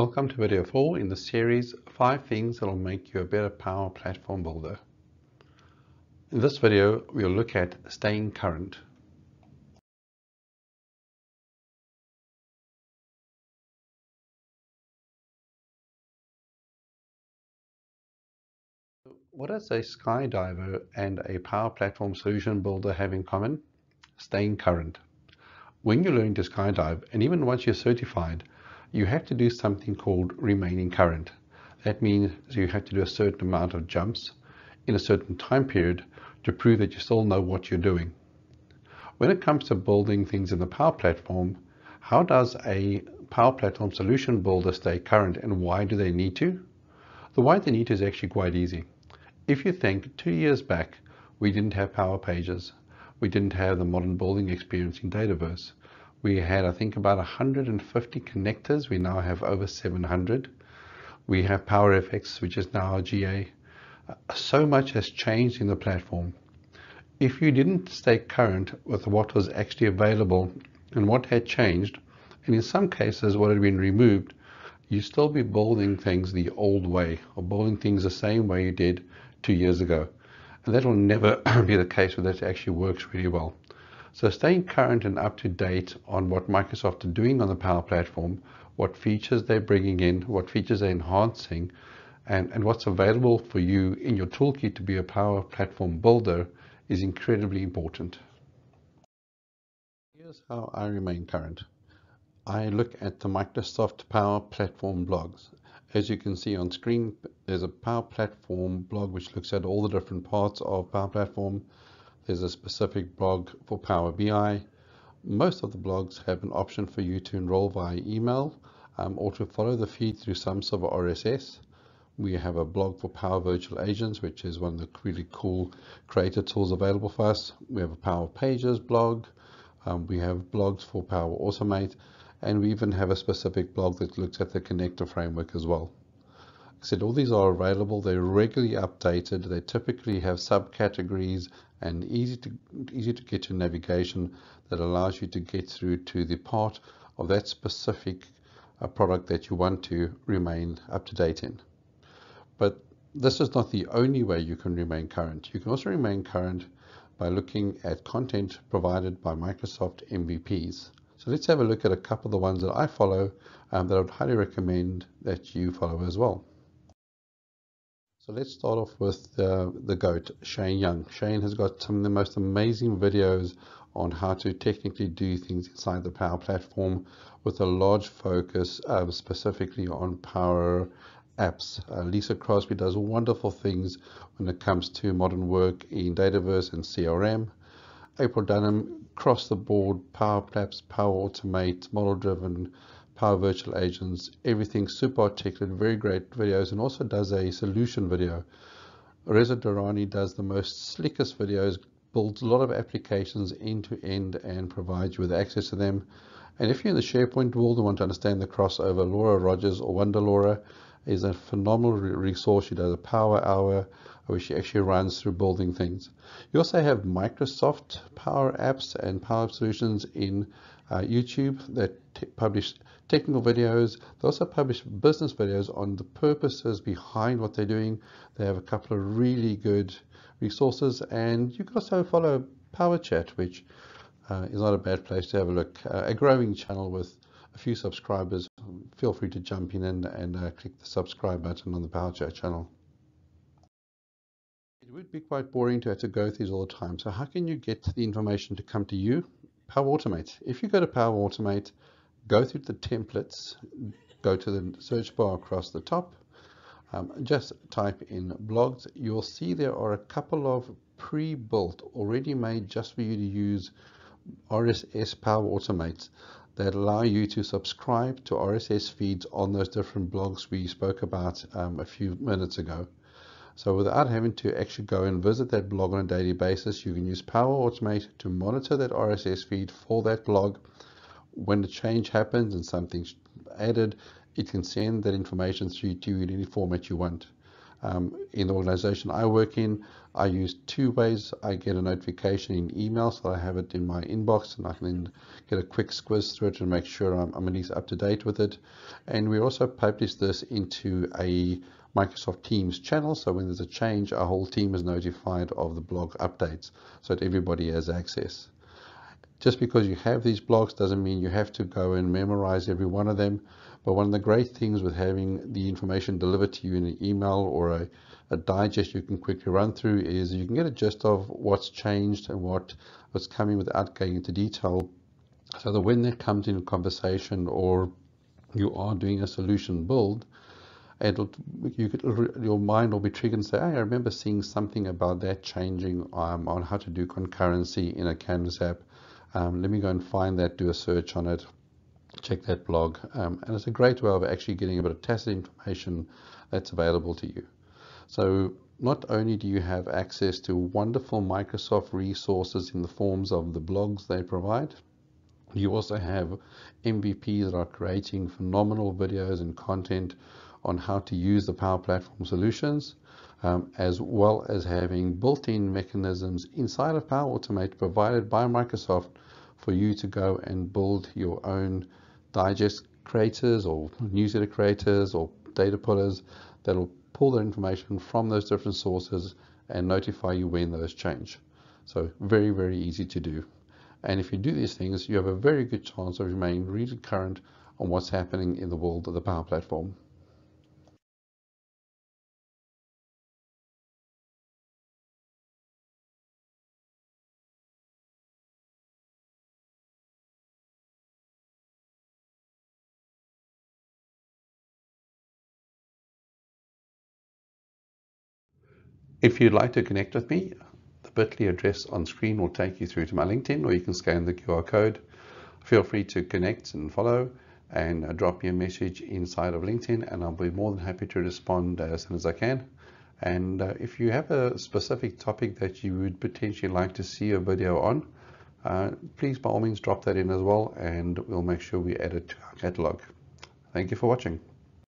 Welcome to video 4 in the series 5 things that will make you a better Power Platform builder. In this video, we'll look at staying current. What does a skydiver and a Power Platform solution builder have in common? Staying current. When you learn to skydive, and even once you're certified, you have to do something called remaining current. That means you have to do a certain amount of jumps in a certain time period to prove that you still know what you're doing. When it comes to building things in the Power Platform, how does a Power Platform solution builder stay current, and why do they need to? The why they need to is actually quite easy. If you think 2 years back, we didn't have Power Pages. We didn't have the modern building experience in Dataverse. We had, I think, about 150 connectors. We now have over 700. We have PowerFX, which is now our GA. So much has changed in the platform. If you didn't stay current with what was actually available and what had changed, and in some cases what had been removed, you still be building things the old way, or building things the same way you did 2 years ago. And that will never be the case where that actually works really well. So staying current and up to date on what Microsoft are doing on the Power Platform, what features they're bringing in, what features they're enhancing, and what's available for you in your toolkit to be a Power Platform builder is incredibly important. Here's how I remain current. I look at the Microsoft Power Platform blogs. As you can see on screen, there's a Power Platform blog which looks at all the different parts of Power Platform. There's a specific blog for Power BI. Most of the blogs have an option for you to enroll via email or to follow the feed through some sort of RSS. We have a blog for Power Virtual Agents, which is one of the really cool creator tools available for us. We have a Power Pages blog. We have blogs for Power Automate. And we even have a specific blog that looks at the connector framework as well. Like I said, all these are available. They're regularly updated. They typically have subcategories and easy to get to navigation that allows you to get through to the part of that specific product that you want to remain up to date in. But this is not the only way you can remain current. You can also remain current by looking at content provided by Microsoft MVPs. So let's have a look at a couple of the ones that I follow that I would highly recommend that you follow as well. So let's start off with the GOAT, Shane Young. Shane has got some of the most amazing videos on how to technically do things inside the Power Platform with a large focus specifically on Power Apps. Lisa Crosby does wonderful things when it comes to modern work in Dataverse and CRM. April Dunham, across the board, Power Apps, Power Automate, Model Driven, Power Virtual Agents, everything super articulate, very great videos, and also does a solution video. Reza Durrani does the most slickest videos, builds a lot of applications end to end and provides you with access to them. And if you're in the SharePoint world and want to understand the crossover, Laura Rogers or Wonder Laura is a phenomenal resource. She does a Power Hour where she actually runs through building things. You also have Microsoft Power Apps and Power Solutions in YouTube that publish technical videos. They also publish business videos on the purposes behind what they're doing. They have a couple of really good resources, and you can also follow Power Chat, which is not a bad place to have a look. A growing channel with a few subscribers. Feel free to jump in and click the subscribe button on the Power Chat channel. It would be quite boring to have to go through these all the time. So how can you get the information to come to you? Power Automate. If you go to Power Automate, go through the templates, go to the search bar across the top, just type in blogs. You'll see there are a couple of pre-built, already made just for you to use RSS Power Automate that allow you to subscribe to RSS feeds on those different blogs we spoke about a few minutes ago. So without having to actually go and visit that blog on a daily basis, you can use Power Automate to monitor that RSS feed for that blog. When a change happens and something's added, it can send that information through to you in any format you want. In the organization I work in, I use two ways. I get a notification in email, so I have it in my inbox and I can then get a quick squiz through it and make sure I'm at least up to date with it. And we also publish this into a Microsoft Teams channel, so when there's a change, our whole team is notified of the blog updates so that everybody has access. Just because you have these blogs doesn't mean you have to go and memorize every one of them. But one of the great things with having the information delivered to you in an email or a digest you can quickly run through is you can get a gist of what's changed and what's coming without going into detail. So that when that comes in conversation or you are doing a solution build, your mind will be triggered and say, hey, I remember seeing something about that changing on how to do concurrency in a Canvas app. Let me go and find that, do a search on it, check that blog. And it's a great way of actually getting a bit of tacit information that's available to you. So not only do you have access to wonderful Microsoft resources in the forms of the blogs they provide, you also have MVPs that are creating phenomenal videos and content on how to use the Power Platform solutions, as well as having built-in mechanisms inside of Power Automate provided by Microsoft for you to go and build your own digest creators or newsletter creators or data pullers that will pull the information from those different sources and notify you when those change. So very, very easy to do. And if you do these things, you have a very good chance of remaining really current on what's happening in the world of the Power Platform. If you'd like to connect with me, the bit.ly address on screen will take you through to my LinkedIn, or you can scan the QR code. Feel free to connect and follow and drop me a message inside of LinkedIn, and I'll be more than happy to respond as soon as I can. And if you have a specific topic that you would potentially like to see a video on, please by all means drop that in as well, and we'll make sure we add it to our catalog. Thank you for watching.